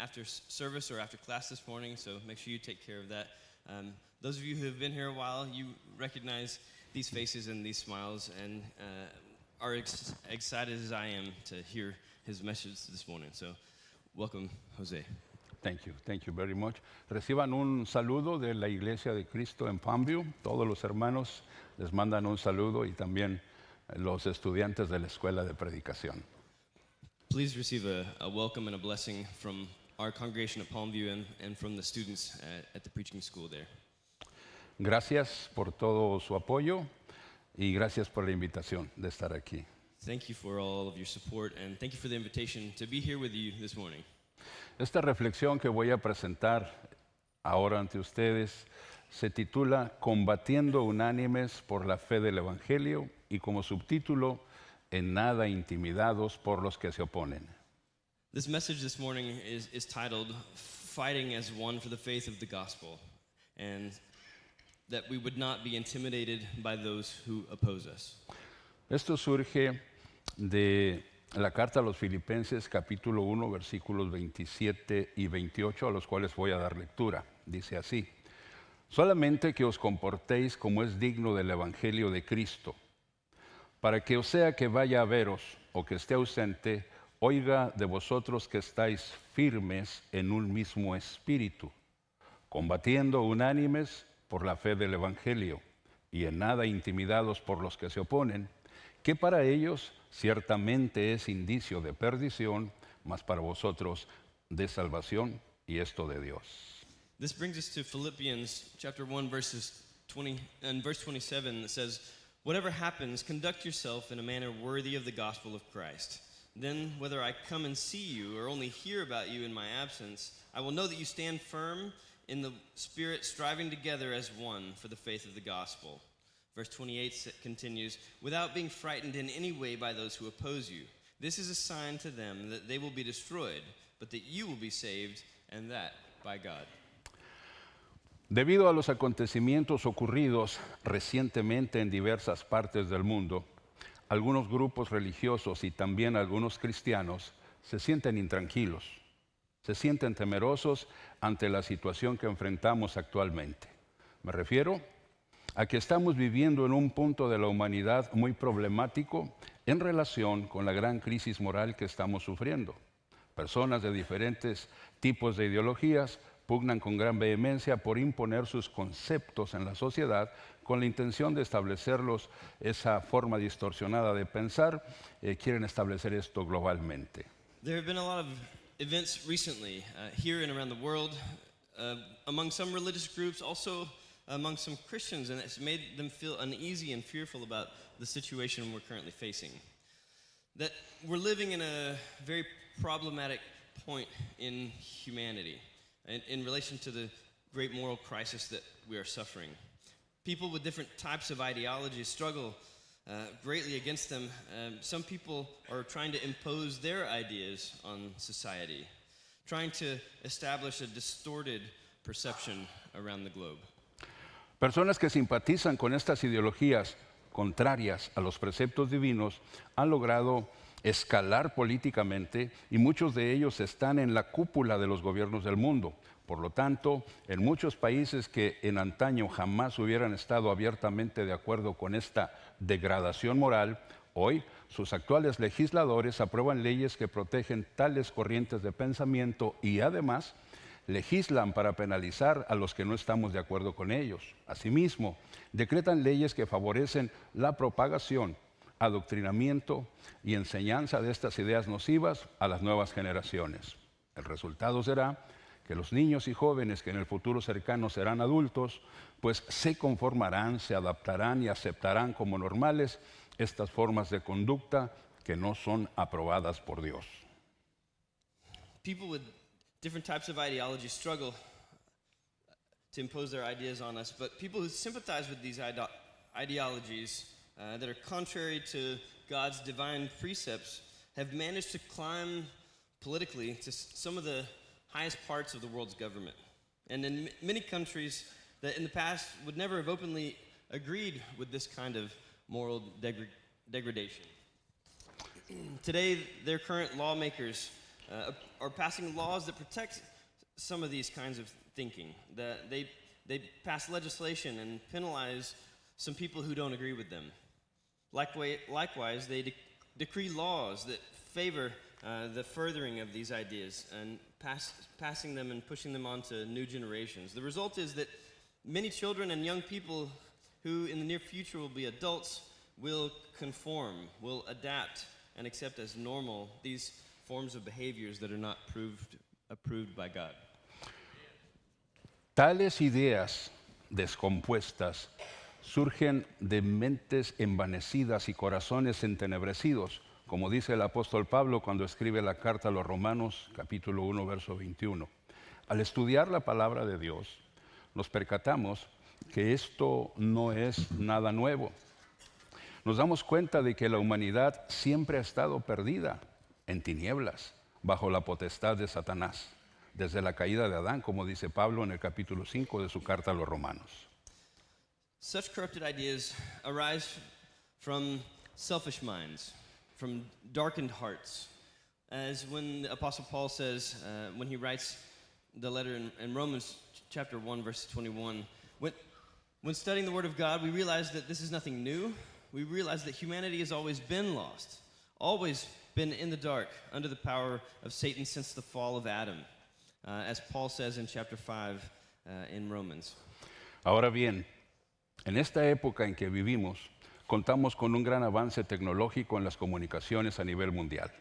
after service or after class this morning, so make sure you take care of that. Those of you who have been here a while, you recognize these faces and these smiles and are excited as I am to hear his message this morning. So welcome, Jose. Thank you very much. Reciban un saludo de la Iglesia de Cristo en Palmview. Todos los hermanos les mandan un saludo y también los estudiantes de la Escuela de Predicación. Please receive a welcome and a blessing from our congregation at Palmview and from the students at the preaching school there. Gracias por todo su apoyo y gracias por la invitación de estar aquí. Thank you for all of your support and thank you for the invitation to be here with you this morning. Esta reflexión que voy a presentar ahora ante ustedes se titula Combatiendo unánimes por la fe del Evangelio y como subtítulo En nada intimidados por los que se oponen. This message this morning is titled Fighting as One for the Faith of the Gospel, and that we would not be intimidated by those who oppose us. Esto surge de la carta a los Filipenses capítulo 1 versículos 27 y 28 a los cuales voy a dar lectura. Dice así: solamente que os comportéis como es digno del Evangelio de Cristo, para que o sea que vaya a veros o que esté ausente, oiga de vosotros que estáis firmes en un mismo espíritu, combatiendo unánimes por la fe del Evangelio y en nada intimidados por los que se oponen, que para ellos ciertamente es indicio de perdición, mas para vosotros de salvación, y esto de Dios. This brings us to Philippians chapter 1 verse 27 that says, whatever happens, conduct yourself in a manner worthy of the gospel of Christ. Then whether I come and see you or only hear about you in my absence, I will know that you stand firm in the Spirit, striving together as one for the faith of the gospel. Verse 28 continues, without being frightened in any way by those who oppose you. This is a sign to them that they will be destroyed, but that you will be saved, and that by God. Debido a los acontecimientos ocurridos recientemente en diversas partes del mundo, algunos grupos religiosos y también algunos cristianos se sienten intranquilos, se sienten temerosos ante la situación que enfrentamos actualmente. Me refiero a que estamos viviendo en un punto de la humanidad muy problemático en relación con la gran crisis moral que estamos sufriendo. Personas de diferentes tipos de ideologías pugnan con gran vehemencia por imponer sus conceptos en la sociedad con la intención de establecerlos, esa forma distorsionada de pensar, quieren establecer esto globalmente. There have been a lot of events recently here and around the world among some religious groups, also among some Christians, and it's made them feel uneasy and fearful about the situation we're currently facing. That we're living in a very problematic point in humanity in relation to the great moral crisis that we are suffering. People with different types of ideologies struggle greatly against them. Some people are trying to impose their ideas on society, trying to establish a distorted perception around the globe. Personas que simpatizan con estas ideologías contrarias a los preceptos divinos han logrado escalar políticamente y muchos de ellos están en la cúpula de los gobiernos del mundo. Por lo tanto, en muchos países que en antaño jamás hubieran estado abiertamente de acuerdo con esta degradación moral, hoy sus actuales legisladores aprueban leyes que protegen tales corrientes de pensamiento y además legislan para penalizar a los que no estamos de acuerdo con ellos. Asimismo, decretan leyes que favorecen la propagación, adoctrinamiento y enseñanza de estas ideas nocivas a las nuevas generaciones. El resultado será que los niños y jóvenes que en el futuro cercano serán adultos, pues se conformarán, se adaptarán y aceptarán como normales estas formas de conducta que no son aprobadas por Dios. People with different types of ideology struggle to impose their ideas on us, but people who sympathize with these ideologies that are contrary to God's divine precepts have managed to climb politically to some of the highest parts of the world's government. And in many countries that in the past would never have openly agreed with this kind of moral degradation. Today, their current lawmakers are passing laws that protect some of these kinds of thinking. They pass legislation and penalize some people who don't agree with them. Likewise, they decree laws that favor the furthering of these ideas and passing them and pushing them on to new generations. The result is that many children and young people who in the near future will be adults will conform, will adapt and accept as normal these forms of behaviors that are not approved by God. Tales ideas descompuestas surgen de mentes envanecidas y corazones entenebrecidos, como dice el apóstol Pablo cuando escribe la carta a los Romanos, capítulo 1, verso 21. Al estudiar la palabra de Dios, nos percatamos que esto no es nada nuevo. Nos damos cuenta de que la humanidad siempre ha estado perdida en tinieblas, bajo la potestad de Satanás, desde la caída de Adán, como dice Pablo en el capítulo 5 de su carta a los Romanos. Such corrupted ideas arise from selfish minds, from darkened hearts. As when the Apostle Paul says, when he writes the letter in Romans chapter 1, verse 21, when studying the Word of God, we realize that this is nothing new. We realize that humanity has always been lost, always been in the dark, under the power of Satan since the fall of Adam, as Paul says in chapter 5 in Romans. Ahora bien, en esta época en que vivimos, contamos con un gran avance tecnológico en las comunicaciones a nivel mundial.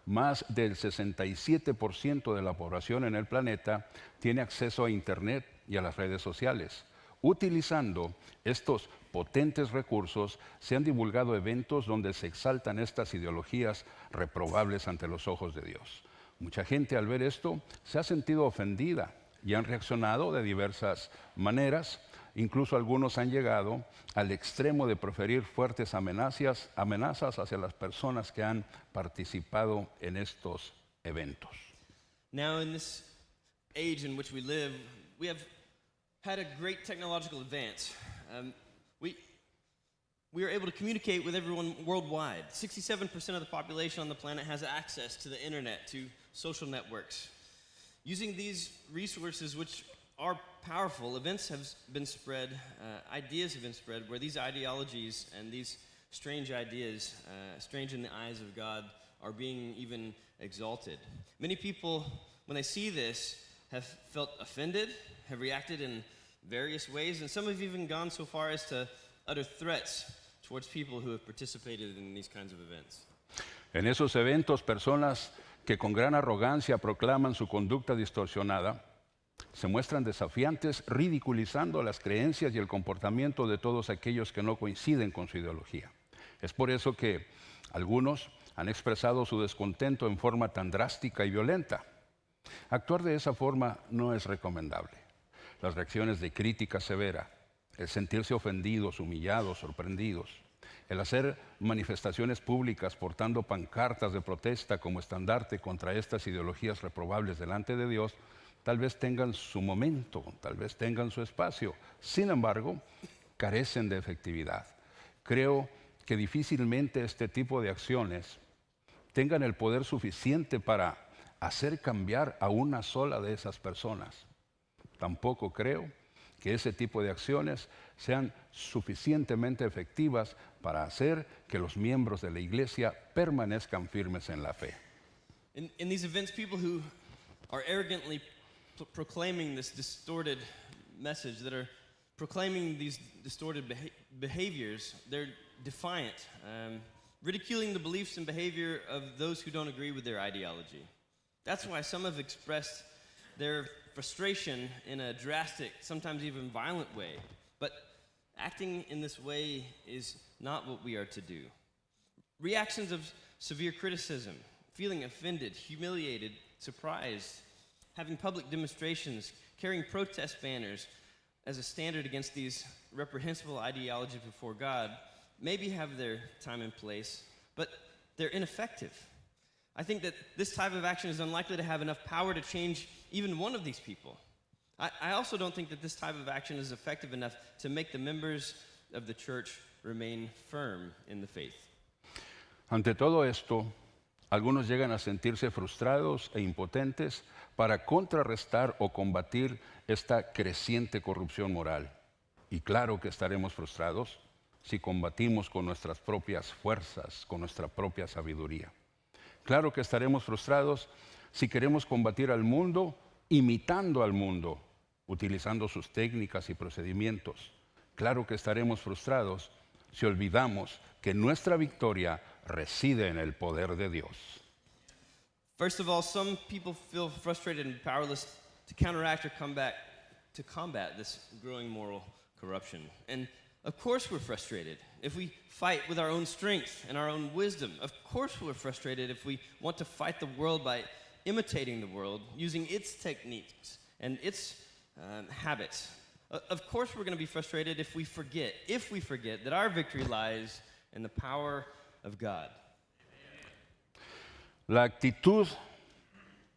Más del 67% de la población en el planeta tiene acceso a Internet y a las redes sociales. Utilizando estos potentes recursos, se han divulgado eventos donde se exaltan estas ideologías reprobables ante los ojos de Dios. Mucha gente al ver esto se ha sentido ofendida y han reaccionado de diversas maneras. Incluso algunos han llegado al extremo de proferir fuertes amenazas hacia las personas que han participado en estos eventos. Now, in this age in which we live, we have had a great technological advance. We are able to communicate with everyone worldwide. 67% of the population on the planet has access to the internet, to social networks. Using these resources, which are powerful, events have been spread, ideas have been spread, where these ideologies and these strange ideas, strange in the eyes of God, are being even exalted. Many people, when they see this, have felt offended, have reacted in various ways, and some have even gone so far as to utter threats towards people who have participated in these kinds of events. En esos eventos, personas que con gran arrogancia proclaman su conducta distorsionada, se muestran desafiantes, ridiculizando las creencias y el comportamiento de todos aquellos que no coinciden con su ideología. Es por eso que algunos han expresado su descontento en forma tan drástica y violenta. Actuar de esa forma no es recomendable. Las reacciones de crítica severa, el sentirse ofendidos, humillados, sorprendidos, el hacer manifestaciones públicas portando pancartas de protesta como estandarte contra estas ideologías reprobables delante de Dios, tal vez tengan su momento, tal vez tengan su espacio. Sin embargo, carecen de efectividad. Creo que difícilmente este tipo de acciones tengan el poder suficiente para hacer cambiar a una sola de esas personas. Tampoco creo que ese tipo de acciones sean suficientemente efectivas para hacer que los miembros de la iglesia permanezcan firmes en la fe. In these events, people who are arrogantly proclaiming this distorted message, that are proclaiming these distorted behaviors, they're defiant, ridiculing the beliefs and behavior of those who don't agree with their ideology. That's why some have expressed their frustration in a drastic, sometimes even violent way. But acting in this way is not what we are to do. Reactions of severe criticism, feeling offended, humiliated, surprised, having public demonstrations, carrying protest banners as a standard against these reprehensible ideologies before God maybe have their time and place, but they're ineffective. I think that this type of action is unlikely to have enough power to change even one of these people. I also don't think that this type of action is effective enough to make the members of the church remain firm in the faith. Ante todo esto, Algunos llegan a sentirse frustrados e impotentes para contrarrestar o combatir esta creciente corrupción moral. Y claro que estaremos frustrados si combatimos con nuestras propias fuerzas, con nuestra propia sabiduría. Claro que estaremos frustrados si queremos combatir al mundo imitando al mundo, utilizando sus técnicas y procedimientos. Claro que estaremos frustrados si olvidamos que nuestra victoria reside en el poder de Dios. First of all, some people feel frustrated and powerless to counteract or combat this growing moral corruption. And of course we're frustrated if we fight with our own strength and our own wisdom. Of course we're frustrated if we want to fight the world by imitating the world, using its techniques and its habits. Of course we're going to be frustrated if we forget that our victory lies in the power of God. La actitud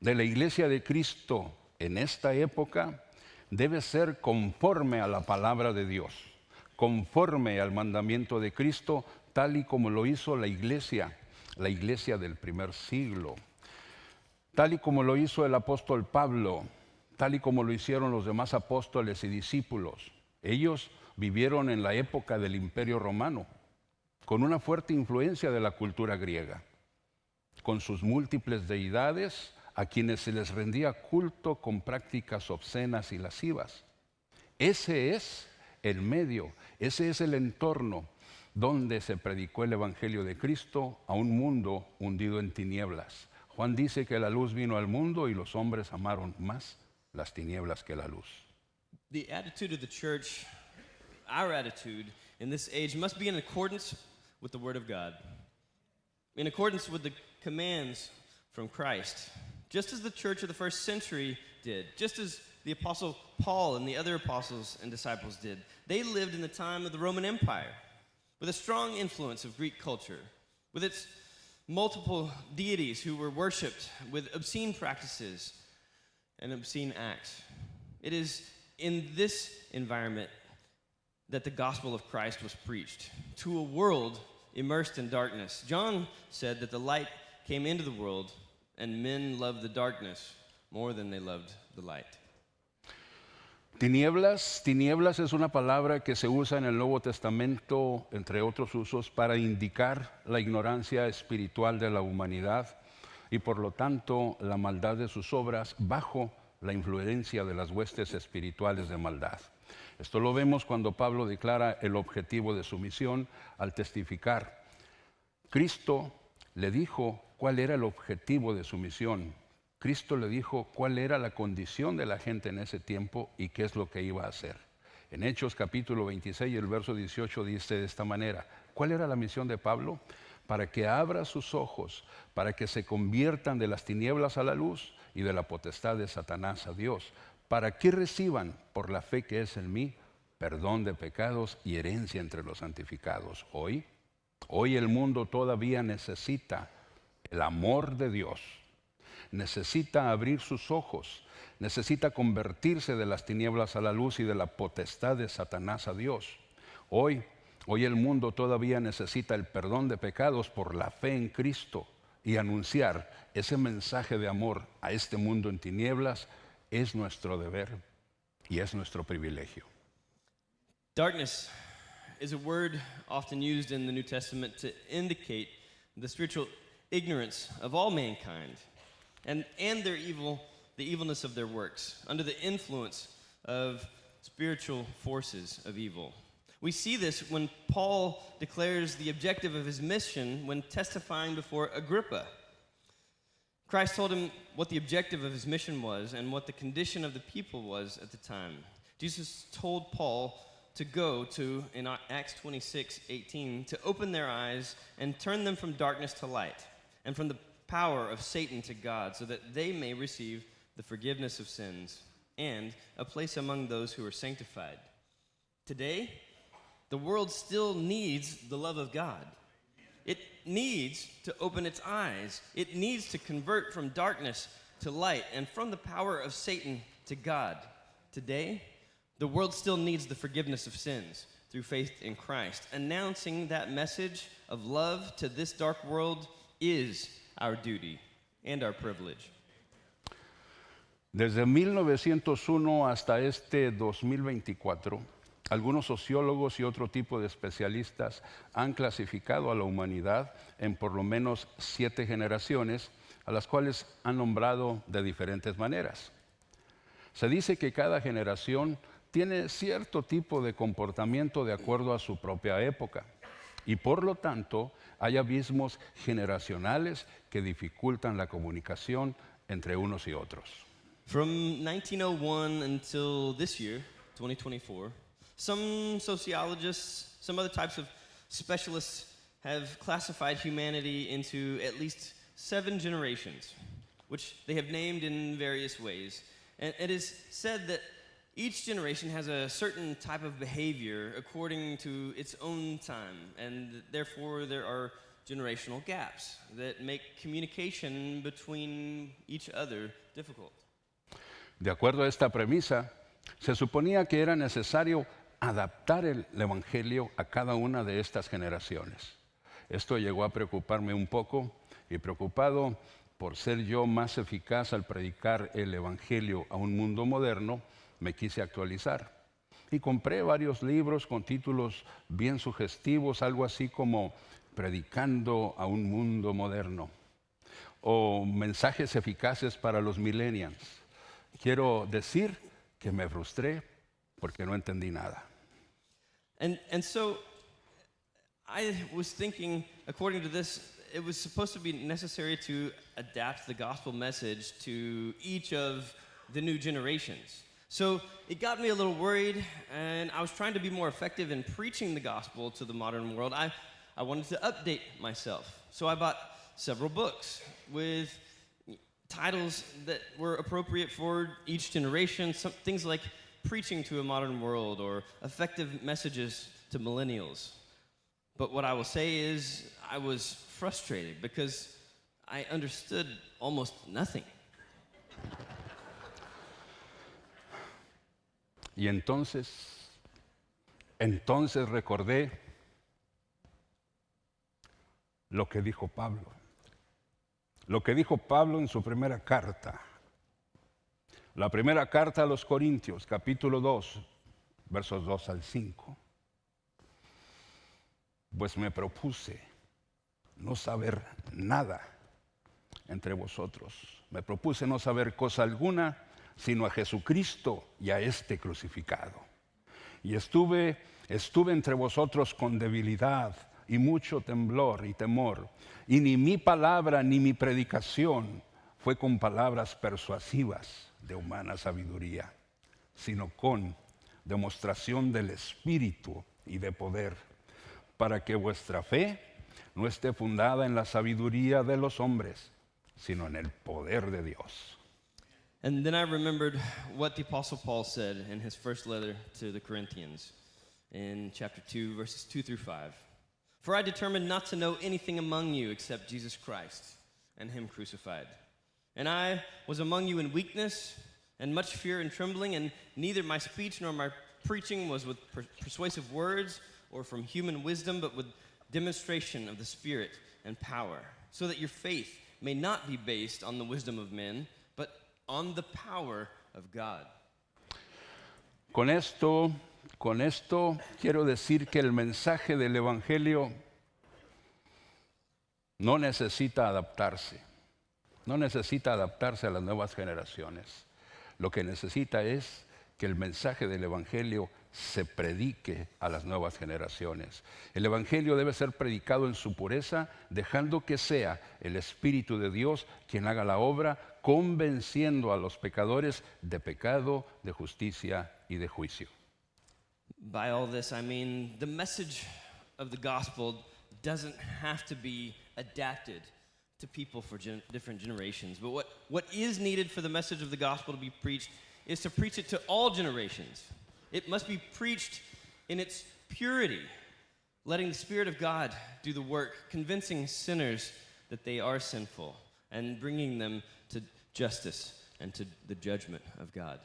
de la Iglesia de Cristo en esta época debe ser conforme a la palabra de Dios, conforme al mandamiento de Cristo, tal y como lo hizo la iglesia del primer siglo, tal y como lo hizo el apóstol Pablo, tal y como lo hicieron los demás apóstoles y discípulos. Ellos vivieron en la época del Imperio Romano, con una fuerte influencia de la cultura griega, con sus múltiples deidades a quienes se les rendía culto con prácticas obscenas y lascivas. Ese es el medio, ese es el entorno donde se predicó el Evangelio de Cristo a un mundo hundido en tinieblas. Juan dice que la luz vino al mundo y los hombres amaron más las tinieblas que la luz. The attitude of the church, our attitude in this age, must be in accordance with the Word of God, in accordance with the commands from Christ, just as the church of the first century did, just as the Apostle Paul and the other apostles and disciples did. They lived in the time of the Roman Empire with a strong influence of Greek culture, with its multiple deities who were worshipped, with obscene practices and obscene acts. It is in this environment that the gospel of Christ was preached to a world immersed in darkness. John said that the light came into the world and men loved the darkness more than they loved the light. Tinieblas es una palabra que se usa en el Nuevo Testamento, entre otros usos, para indicar la ignorancia espiritual de la humanidad y por lo tanto la maldad de sus obras bajo la influencia de las huestes espirituales de maldad. Esto lo vemos cuando Pablo declara el objetivo de su misión al testificar. Cristo le dijo cuál era el objetivo de su misión. Cristo le dijo cuál era la condición de la gente en ese tiempo y qué es lo que iba a hacer. En Hechos capítulo 26, el verso 18 dice de esta manera: ¿cuál era la misión de Pablo? Para que abra sus ojos, para que se conviertan de las tinieblas a la luz y de la potestad de Satanás a Dios, para que reciban por la fe que es en mí perdón de pecados y herencia entre los santificados. Hoy el mundo todavía necesita el amor de Dios. Necesita abrir sus ojos, necesita convertirse de las tinieblas a la luz y de la potestad de Satanás a Dios. Hoy el mundo todavía necesita el perdón de pecados por la fe en Cristo, y anunciar ese mensaje de amor a este mundo en tinieblas es nuestro deber y es nuestro privilegio. Darkness is a word often used in the New Testament to indicate the spiritual ignorance of all mankind. And their the evilness of their works, under the influence of spiritual forces of evil. We see this when Paul declares the objective of his mission when testifying before Agrippa. Christ told him what the objective of his mission was and what the condition of the people was at the time. Jesus told Paul to go to, in Acts 26:18, to open their eyes and turn them from darkness to light, and from the power of Satan to God, so that they may receive the forgiveness of sins and a place among those who are sanctified. Today, the world still needs the love of God. It needs to open its eyes. It needs to convert from darkness to light and from the power of Satan to God. Today, the world still needs the forgiveness of sins through faith in Christ. Announcing that message of love to this dark world is our duty and our privilege. Desde 1901 hasta este 2024, algunos sociólogos y otro tipo de especialistas han clasificado a la humanidad en por lo menos 7 generaciones, a las cuales han nombrado de diferentes maneras. Se dice que cada generación tiene cierto tipo de comportamiento de acuerdo a su propia época y por lo tanto hay abismos generacionales que dificultan la comunicación entre unos y otros. From 1901 until this year, 2024, some sociologists, some other types of specialists have classified humanity into at least 7 generations, which they have named in various ways. And it is said that each generation has a certain type of behavior according to its own time, and therefore there are generational gaps that make communication between each other difficult. De acuerdo a esta premisa, se suponía que era necesario adaptar el Evangelio a cada una de estas generaciones. Esto llegó a preocuparme un poco y preocupado por ser yo más eficaz al predicar el Evangelio a un mundo moderno, me quise actualizar. Y compré varios libros con títulos bien sugestivos, algo así como Predicando a un mundo moderno o Mensajes eficaces para los millennials. Quiero decir que me frustré porque no entendí nada. And so I was thinking, according to this, it was supposed to be necessary to adapt the gospel message to each of the new generations. So it got me a little worried, and I was trying to be more effective in preaching the gospel to the modern world. I wanted to update myself. So I bought several books with titles that were appropriate for each generation, some things like Preaching to a Modern World or Effective Messages to Millennials. But what I will say is I was frustrated because I understood almost nothing. Y entonces recordé lo que dijo Pablo. Lo que dijo Pablo en su primera carta. La primera carta a los Corintios, capítulo 2, versos 2 al 5. Pues me propuse no saber nada entre vosotros. Me propuse no saber cosa alguna, sino a Jesucristo y a este crucificado. Y estuve entre vosotros con debilidad y mucho temblor y temor. Y ni mi palabra ni mi predicación fue con palabras persuasivas de humana sabiduría, sino con demostración del Espíritu y de poder, para que vuestra fe no esté fundada en la sabiduría de los hombres, sino en el poder de Dios. And then I remembered what the Apostle Paul said in his first letter to the Corinthians in chapter 2, verses 2 through 5. For I determined not to know anything among you except Jesus Christ and him crucified. And I was among you in weakness and much fear and trembling, and neither my speech nor my preaching was with persuasive words or from human wisdom, but with demonstration of the Spirit and power, so that your faith may not be based on the wisdom of men, but on the power of God. Con esto quiero decir que el mensaje del Evangelio no necesita adaptarse. No necesita adaptarse a las nuevas generaciones. Lo que necesita es que el mensaje del Evangelio se predique a las nuevas generaciones. El Evangelio debe ser predicado en su pureza, dejando que sea el Espíritu de Dios quien haga la obra, convenciendo a los pecadores de pecado, de justicia y de juicio. By all this, I mean the message of the gospel doesn't have to be adapted to people for different generations. But what is needed for the message of the gospel to be preached is to preach it to all generations. It must be preached in its purity, letting the Spirit of God do the work, convincing sinners that they are sinful, and bringing them to justice and to the judgment of God.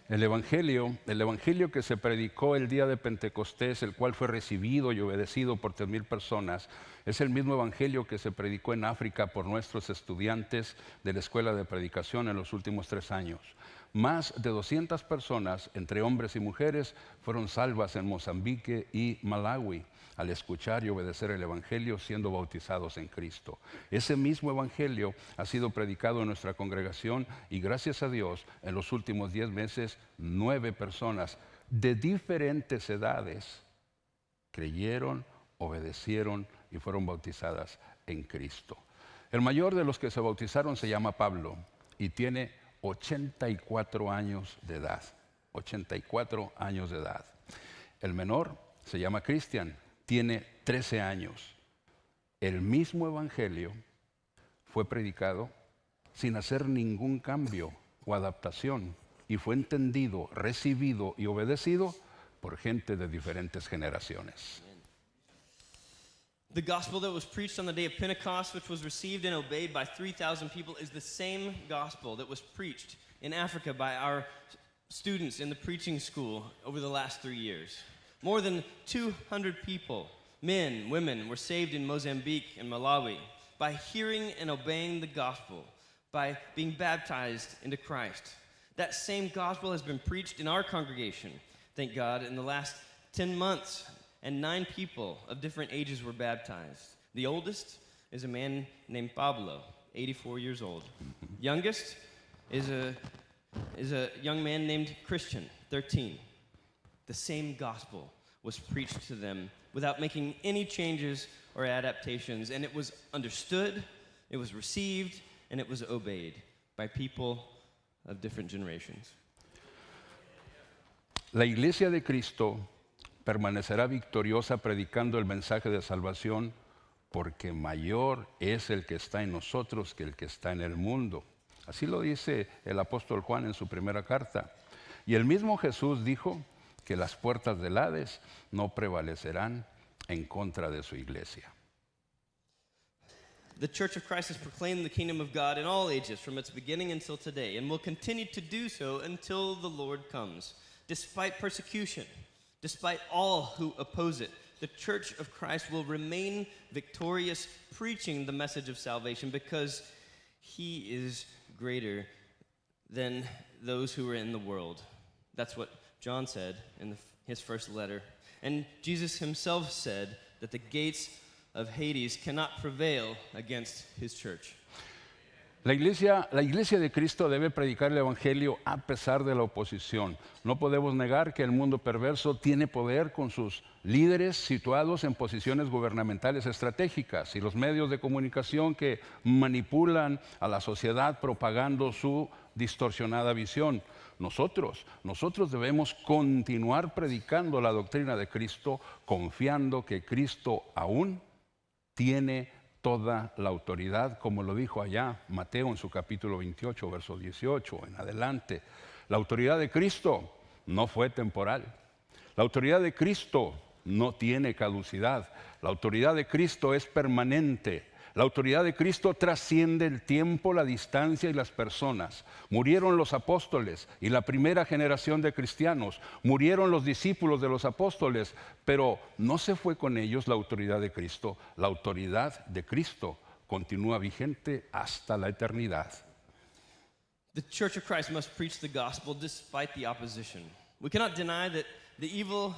El evangelio que se predicó el día de Pentecostés, el cual fue recibido y obedecido por 3,000 personas, es el mismo evangelio que se predicó en África por nuestros estudiantes de la escuela de predicación en los últimos 3 años. Más de 200 personas, entre hombres y mujeres, fueron salvas en Mozambique y Malawi al escuchar y obedecer el evangelio, siendo bautizados en Cristo. Ese mismo evangelio ha sido predicado en nuestra congregación y gracias a Dios, en los últimos 10 meses, 9 personas de diferentes edades creyeron, obedecieron y fueron bautizadas en Cristo. El mayor de los que se bautizaron se llama Pablo y tiene 84 años de edad. 84 años de edad. El menor se llama Cristian, tiene 13 años. El mismo evangelio fue predicado sin hacer ningún cambio o adaptación y fue entendido, recibido y obedecido por gente de diferentes generaciones. The gospel that was preached on the day of Pentecost, which was received and obeyed by 3,000 people, is the same gospel that was preached in Africa by our students in the preaching school over the last 3 years. More than 200 people, men, women, were saved in Mozambique and Malawi by hearing and obeying the gospel, by being baptized into Christ. That same gospel has been preached in our congregation, thank God, in the last 10 months, and 9 people of different ages were baptized. The oldest is a man named Pablo, 84 years old. Youngest is a young man named Christian, 13. The same gospel was preached to them without making any changes or adaptations, and it was understood, it was received, and it was obeyed by people of different generations. La Iglesia de Cristo permanecerá victoriosa predicando el mensaje de salvación porque mayor es el que está en nosotros que el que está en el mundo. Así lo dice el apóstol Juan en su primera carta. Y el mismo Jesús dijo que las puertas del Hades no prevalecerán en contra de su iglesia. The Church of Christ has proclaimed the kingdom of God in all ages, from its beginning until today, and will continue to do so until the Lord comes. Despite persecution, despite all who oppose it, the Church of Christ will remain victorious, preaching the message of salvation because He is greater than those who are in the world. That's what John said in his first letter. And Jesus himself said that the gates of Hades cannot prevail against his church. La iglesia de Cristo debe predicar el evangelio a pesar de la oposición. No podemos negar que el mundo perverso tiene poder con sus líderes situados en posiciones gubernamentales estratégicas y los medios de comunicación que manipulan a la sociedad propagando su distorsionada visión. Nosotros debemos continuar predicando la doctrina de Cristo, confiando que Cristo aún tiene toda la autoridad, como lo dijo allá Mateo en su capítulo 28, verso 18 en adelante. La autoridad de Cristo no fue temporal. La autoridad de Cristo no tiene caducidad. La autoridad de Cristo es permanente. La autoridad de Cristo trasciende el tiempo, la distancia y las personas. Murieron los apóstoles y la primera generación de cristianos. Murieron los discípulos de los apóstoles, pero no se fue con ellos la autoridad de Cristo. La autoridad de Cristo continúa vigente hasta la eternidad. The Church of Christ must preach the gospel despite the opposition. We cannot deny that the evil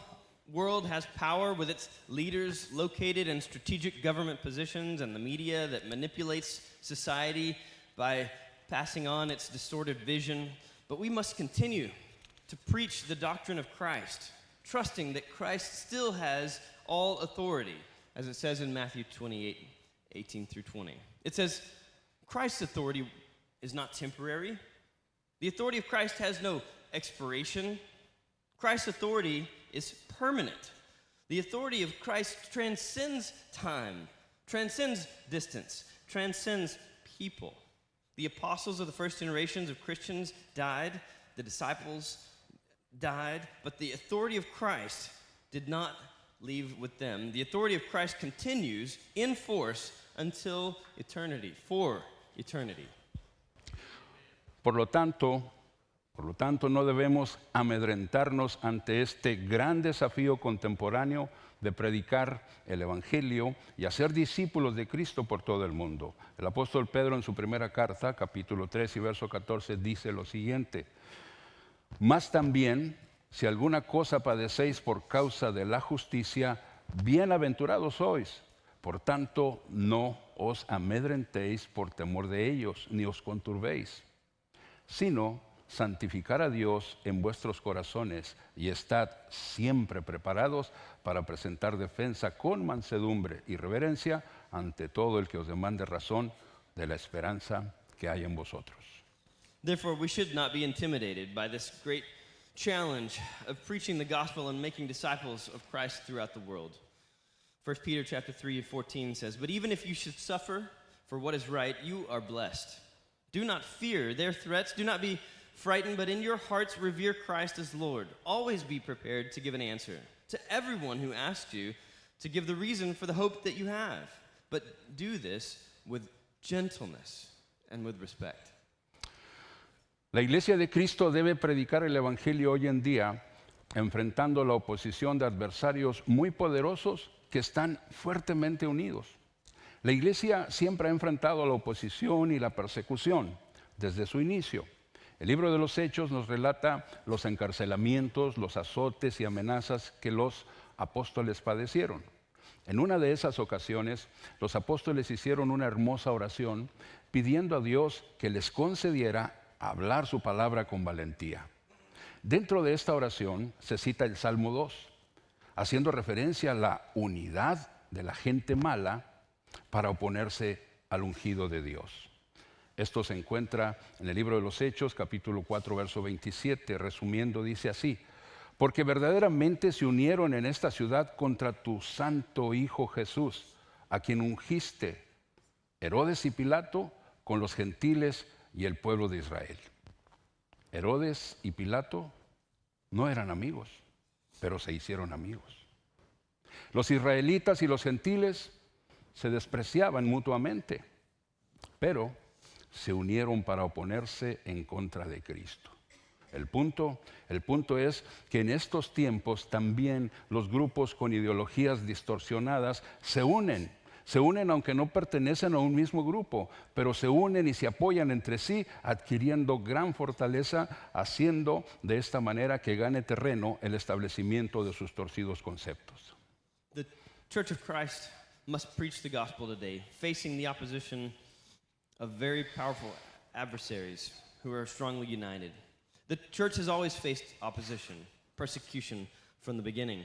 world has power with its leaders located in strategic government positions and the media that manipulates society by passing on its distorted vision. But we must continue to preach the doctrine of Christ, trusting that Christ still has all authority, as it says in Matthew 28, 18 through 20. It says, Christ's authority is not temporary. The authority of Christ has no expiration. Christ's authority is permanent. The authority of Christ transcends time, transcends distance, transcends people. The apostles of the first generations of Christians died, the disciples died, but the authority of Christ did not leave with them. The authority of Christ continues in force until eternity, for eternity. Por lo tanto, Por lo tanto, no debemos amedrentarnos ante este gran desafío contemporáneo de predicar el Evangelio y hacer discípulos de Cristo por todo el mundo. El apóstol Pedro en su primera carta, capítulo 3 y verso 14, dice lo siguiente: Mas también, si alguna cosa padecéis por causa de la justicia, bienaventurados sois. Por tanto, no os amedrentéis por temor de ellos, ni os conturbéis, sino santificar a Dios en vuestros corazones y estad siempre preparados para presentar defensa con mansedumbre y reverencia ante todo el que os demande razón de la esperanza que hay en vosotros. Therefore, we should not be intimidated by this great challenge of preaching the gospel and making disciples of Christ throughout the world. 1 Peter chapter 3:14 says, "But even if you should suffer for what is right, you are blessed. Do not fear their threats, do not be frightened, but in your hearts revere Christ as Lord. Always be prepared to give an answer to everyone who asks you to give the reason for the hope that you have. But do this with gentleness and with respect." La Iglesia de Cristo debe predicar el Evangelio hoy en día, enfrentando la oposición de adversarios muy poderosos que están fuertemente unidos. La Iglesia siempre ha enfrentado la oposición y la persecución desde su inicio. El libro de los Hechos nos relata los encarcelamientos, los azotes y amenazas que los apóstoles padecieron. En una de esas ocasiones, los apóstoles hicieron una hermosa oración pidiendo a Dios que les concediera hablar su palabra con valentía. Dentro de esta oración se cita el Salmo 2, haciendo referencia a la unidad de la gente mala para oponerse al ungido de Dios. Esto se encuentra en el libro de los Hechos, capítulo 4, verso 27. Resumiendo, dice así: Porque verdaderamente se unieron en esta ciudad contra tu santo Hijo Jesús, a quien ungiste, Herodes y Pilato, con los gentiles y el pueblo de Israel. Herodes y Pilato no eran amigos, pero se hicieron amigos. Los israelitas y los gentiles se despreciaban mutuamente, pero se unieron para oponerse en contra de Cristo. El punto es que en estos tiempos también los grupos con ideologías distorsionadas se unen aunque no pertenecen a un mismo grupo, pero se unen y se apoyan entre sí, adquiriendo gran fortaleza, haciendo de esta manera que gane terreno el establecimiento de sus torcidos conceptos. The Church of Christ must preach the gospel today, facing the opposition of very powerful adversaries who are strongly united. The church has always faced opposition, persecution from the beginning.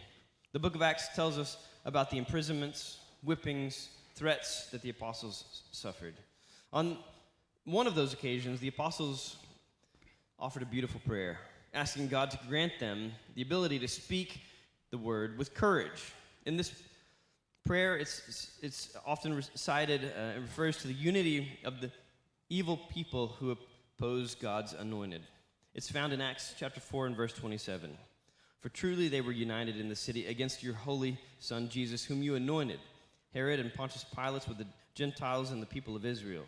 The book of Acts tells us about the imprisonments, whippings, threats that the apostles suffered. On one of those occasions, the apostles offered a beautiful prayer, asking God to grant them the ability to speak the word with courage. In this prayer, it's often recited, it refers to the unity of the evil people who oppose God's anointed. It's found in Acts chapter 4 and verse 27. For truly they were united in the city against your holy Son Jesus, whom you anointed, Herod and Pontius Pilate with the Gentiles and the people of Israel.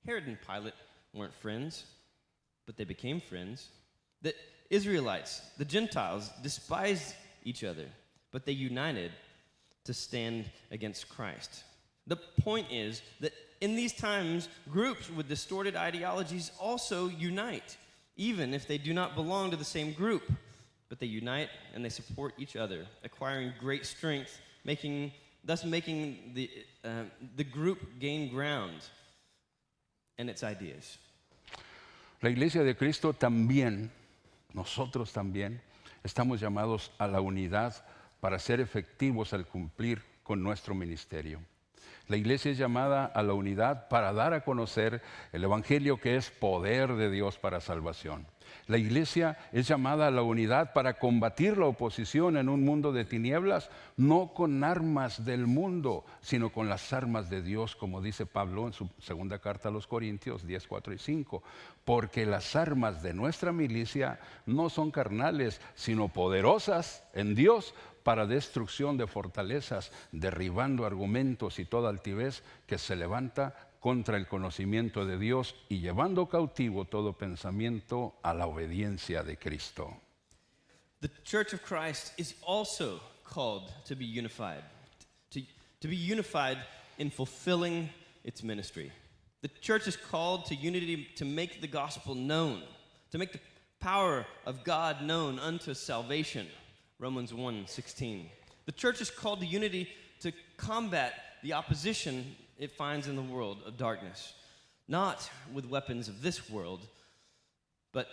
Herod and Pilate weren't friends, but they became friends. The Israelites, the Gentiles, despised each other, but they united to stand against Christ. The point is that in these times, groups with distorted ideologies also unite, even if they do not belong to the same group. But they unite and they support each other, acquiring great strength, thus making the group gain ground and its ideas. La Iglesia de Cristo también, nosotros también, estamos llamados a la unidad para ser efectivos al cumplir con nuestro ministerio. La Iglesia es llamada a la unidad para dar a conocer el Evangelio, que es poder de Dios para salvación. La Iglesia es llamada a la unidad para combatir la oposición en un mundo de tinieblas, no con armas del mundo, sino con las armas de Dios, como dice Pablo en su segunda carta a los Corintios 10, 4 y 5. Porque las armas de nuestra milicia no son carnales, sino poderosas en Dios para destrucción de fortalezas, derribando argumentos y toda altivez que se levanta contra el conocimiento de Dios y llevando cautivo todo pensamiento a la obediencia de Cristo. The Church of Christ is also called to be unified, to be unified in fulfilling its ministry. The church is called to unity to make the gospel known, to make the power of God known unto salvation. Romans 1:16. The church is called to unity to combat the opposition it finds in the world of darkness, not with weapons of this world, but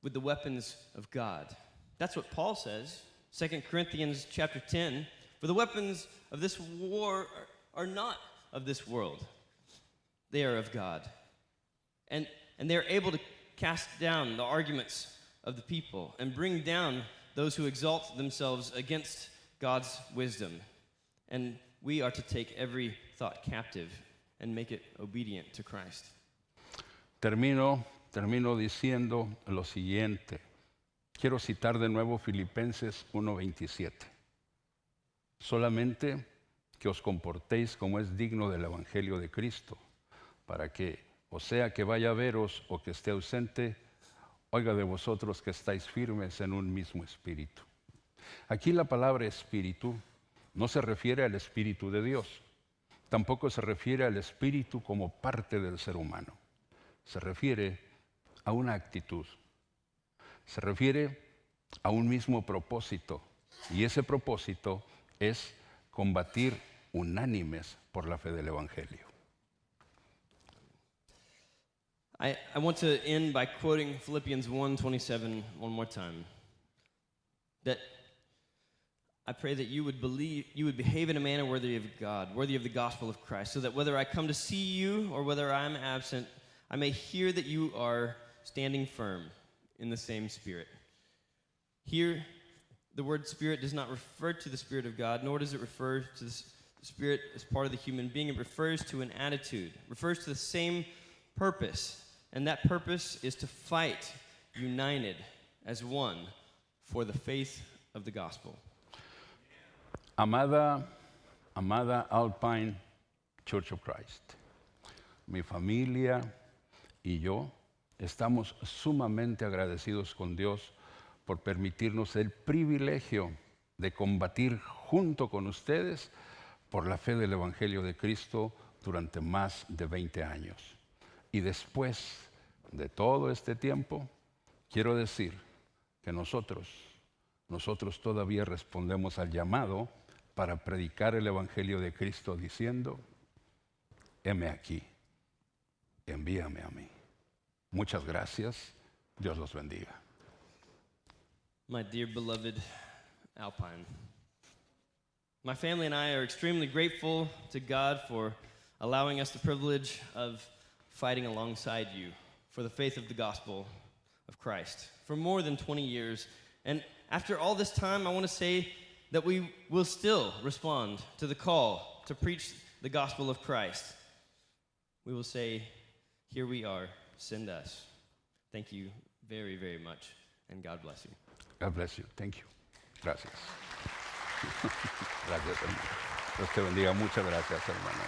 with the weapons of God. That's what Paul says, 2 Corinthians chapter 10, for the weapons of this war are not of this world. They are of God. And they are able to cast down the arguments of the people and bring down those who exalt themselves against God's wisdom. And we are to take every thought captive and make it obedient to Christ. Termino diciendo lo siguiente. Quiero citar de nuevo Filipenses 1:27. Solamente que os comportéis como es digno del Evangelio de Cristo, para que, o sea que vaya a veros o que esté ausente, oiga de vosotros que estáis firmes en un mismo espíritu. Aquí la palabra espíritu no se refiere al Espíritu de Dios, tampoco se refiere al espíritu como parte del ser humano. Se refiere a una actitud, se refiere a un mismo propósito, y ese propósito es combatir unánimes por la fe del Evangelio. I want to end by quoting Philippians 1:27 one more time. That I pray that you would behave in a manner worthy of God, worthy of the gospel of Christ, so that whether I come to see you or whether I'm absent, I may hear that you are standing firm in the same Spirit. Here, the word Spirit does not refer to the Spirit of God, nor does it refer to the Spirit as part of the human being. It refers to an attitude, refers to the same purpose, and that purpose is to fight united as one for the faith of the gospel. Amada Alpine Church of Christ, mi familia y yo estamos sumamente agradecidos con Dios por permitirnos el privilegio de combatir junto con ustedes por la fe del Evangelio de Cristo durante más de 20 años. Y después de todo este tiempo, quiero decir que nosotros todavía respondemos al llamado para predicar el Evangelio de Cristo diciendo, heme aquí, envíame a mí. Muchas gracias, Dios los bendiga. My dear beloved Alpine, my family and I are extremely grateful to God for allowing us the privilege of fighting alongside you for the faith of the gospel of Christ for more than 20 years. And after all this time, I want to say that we will still respond to the call to preach the gospel of Christ. We will say, here we are, send us. Thank you very, very much, and God bless you. God bless you. Thank you. Gracias. Gracias, hermano. Dios te bendiga. Muchas gracias, hermano.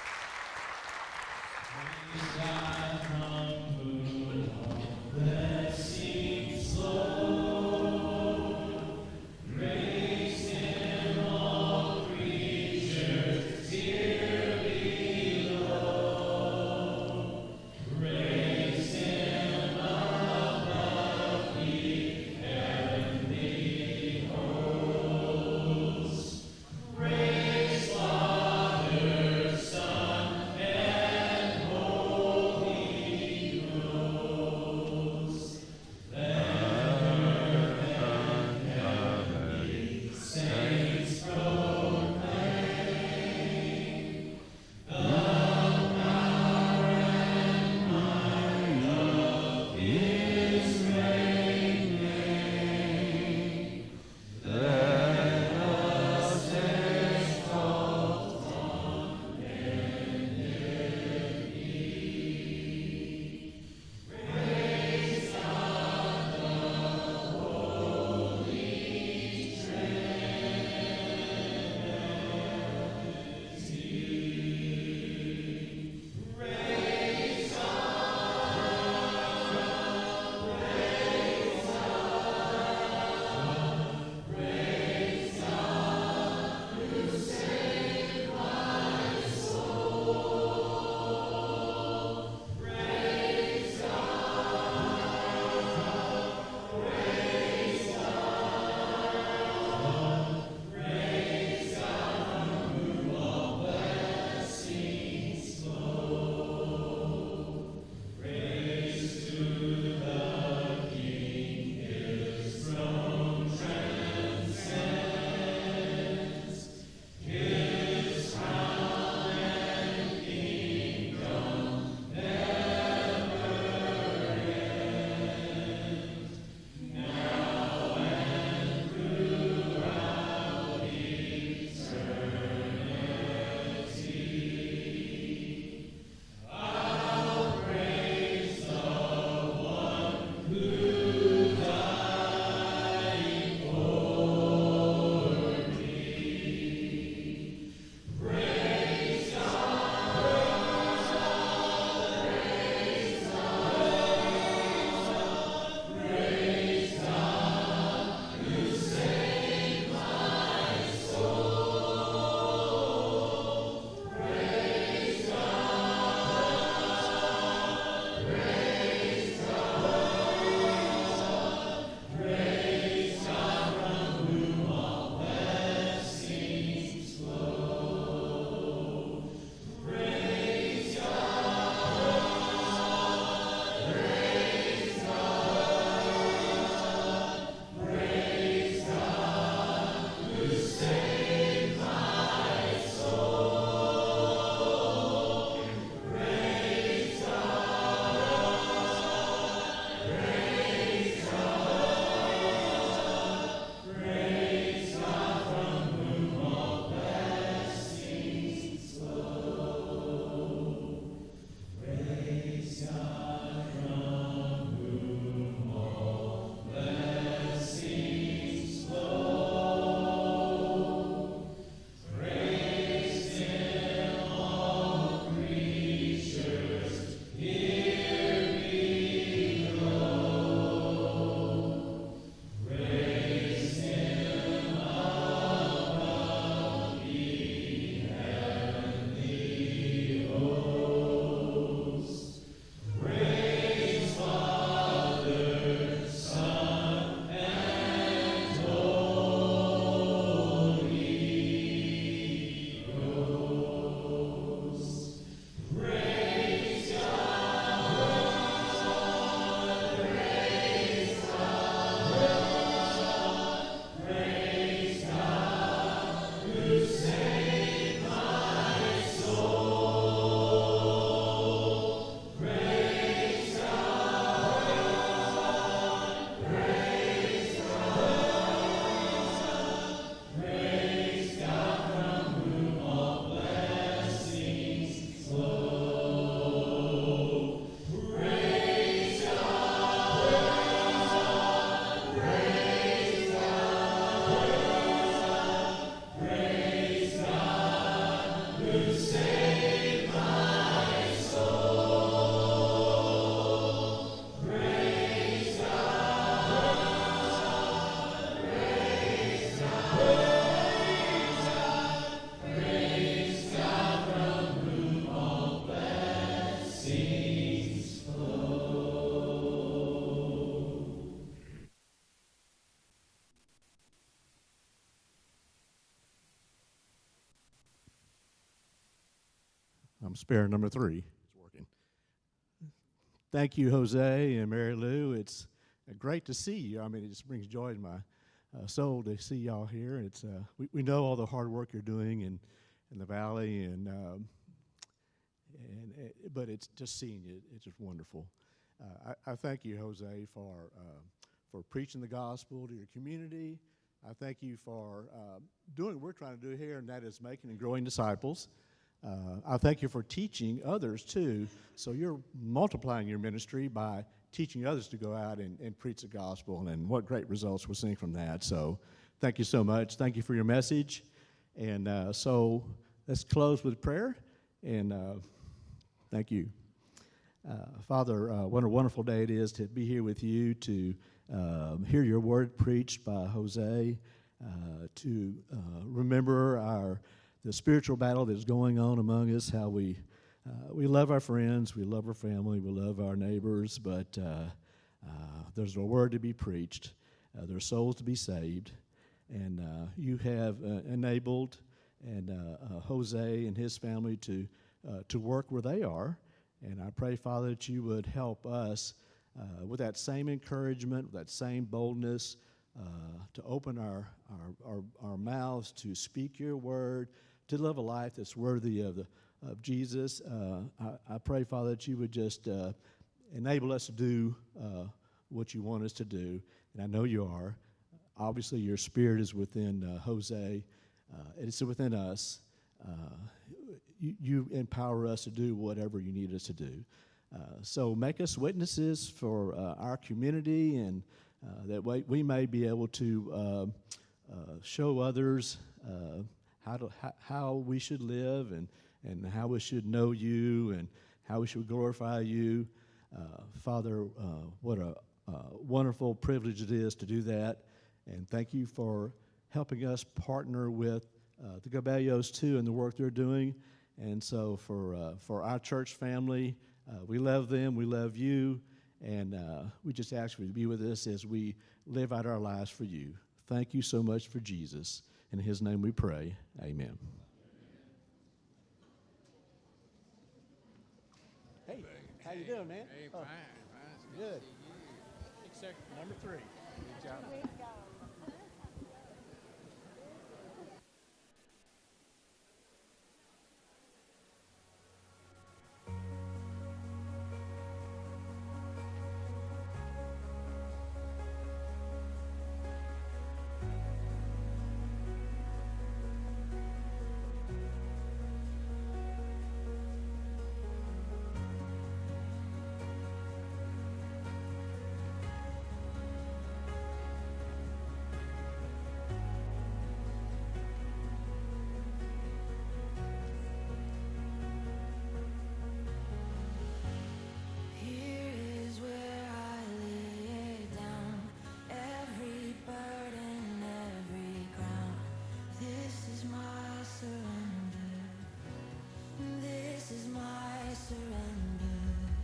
I'm spare number 3. It's working. Thank you, Jose and Mary Lou. It's great to see you. I mean, it just brings joy to my soul to see y'all here. It's we know all the hard work you're doing in the valley, but it's just seeing you. It's just wonderful. I thank you, Jose, for preaching the gospel to your community. I thank you for doing what we're trying to do here, and that is making and growing disciples. I thank you for teaching others, too. So you're multiplying your ministry by teaching others to go out and preach the gospel, and what great results we're seeing from that. So thank you so much. Thank you for your message. And so let's close with prayer, and thank you. Father, what a wonderful day it is to be here with you, to hear your word preached by Jose, to remember the spiritual battle that's going on among us, how we love our friends, we love our family, we love our neighbors, but there's a word to be preached, there's souls to be saved, and you have enabled Jose and his family to work where they are. And I pray, Father, that you would help us with that same encouragement, with that same boldness, to open our mouths to speak your word, to live a life that's worthy of Jesus. I pray, Father, that you would just enable us to do what you want us to do, and I know you are. Obviously, your spirit is within Jose. It's within us. You empower us to do whatever you need us to do. So make us witnesses for our community, and that way we may be able to show others how we should live, and how we should know you, and how we should glorify you. Father, what a wonderful privilege it is to do that, and thank you for helping us partner with the Gabellos too in the work they're doing. And so for our church family, we love them, we love you, and we just ask you to be with us as we live out our lives for you. Thank you so much for Jesus. In his name we pray. Amen. Hey, how you doing, man? Hey, fine. Good. Except number 3. Good job.